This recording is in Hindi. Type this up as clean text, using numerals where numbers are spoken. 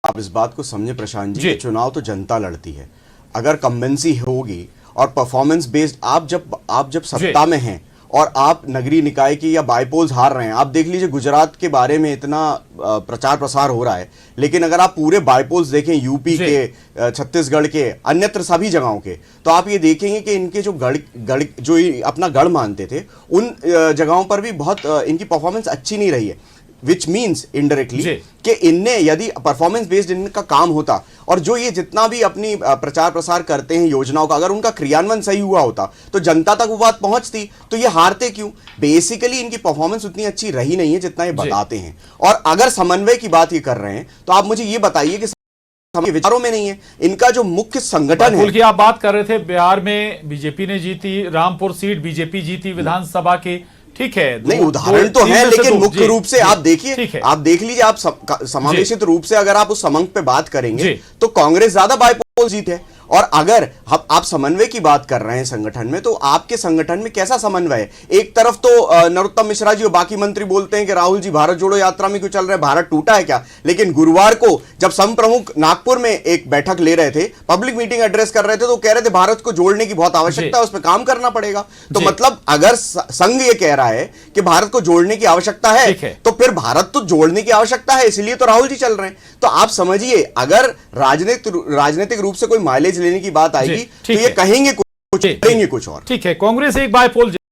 आप इस बात को समझे प्रशांत जी, चुनाव तो जनता लड़ती है। अगर कम्बेंसी होगी और परफॉर्मेंस बेस्ड, आप जब सत्ता में हैं और आप नगरीय निकाय की या बाईपोल्स हार रहे हैं, आप देख लीजिए गुजरात के बारे में इतना प्रचार प्रसार हो रहा है, लेकिन अगर आप पूरे बाईपोल्स देखें यूपी के, छत्तीसगढ़ के, अन्यत्र सभी जगहों के, तो आप ये देखेंगे कि इनके जो गढ़ जो अपना गढ़ मानते थे, उन जगहों पर भी बहुत इनकी परफॉर्मेंस अच्छी नहीं रही है। विच मीन्स इनडायरेक्टली कि इनने यदि परफॉर्मेंस बेस्ड इनका काम होता और जो ये जितना भी अपनी प्रचार प्रसार करते हैं योजनाओं का, अगर उनका क्रियान्वयन सही हुआ होता तो जनता तक वो बात पहुंचती, तो ये हारते क्यों? बेसिकली इनकी परफॉर्मेंस उतनी अच्छी रही नहीं है जितना ये बताते हैं। और अगर समन्वय की बात ये कर रहे हैं तो आप मुझे ये बताइए कि विचारों में नहीं है, इनका जो मुख्य संगठन है की आप बात कर रहे थे, बिहार में बीजेपी ने जीती, रामपुर सीट बीजेपी जीती विधानसभा की, ठीक है, नहीं उदाहरण तो है, लेकिन मुख्य रूप से आप देखिए, आप देख लीजिए, आप समावेशित रूप से अगर आप उस समंक पे बात करेंगे तो कांग्रेस ज्यादा बाईपोल जीत है। और अगर आप समन्वय की बात कर रहे हैं संगठन में, तो आपके संगठन में कैसा समन्वय है? एक तरफ तो नरोत्तम मिश्रा जी और बाकी मंत्री बोलते हैं कि राहुल जी भारत जोड़ो यात्रा में क्यों चल रहे हैं, भारत टूटा है क्या? लेकिन गुरुवार को जब सम प्रमुख नागपुर में एक बैठक ले रहे थे, पब्लिक मीटिंग एड्रेस कर रहे थे, तो कह रहे थे भारत को जोड़ने की बहुत आवश्यकता है, उस पर काम करना पड़ेगा। तो मतलब अगर संघ ये कह रहा है कि भारत को जोड़ने की आवश्यकता है, तो फिर भारत तो जोड़ने की आवश्यकता है, इसलिए तो राहुल जी चल रहे हैं। तो आप समझिए, अगर राजनीतिक रूप से कोई माइलेज लेने की बात आएगी तो ये कहेंगे कुछ, करेंगे कुछ और। ठीक है, कांग्रेस एक बाईपोल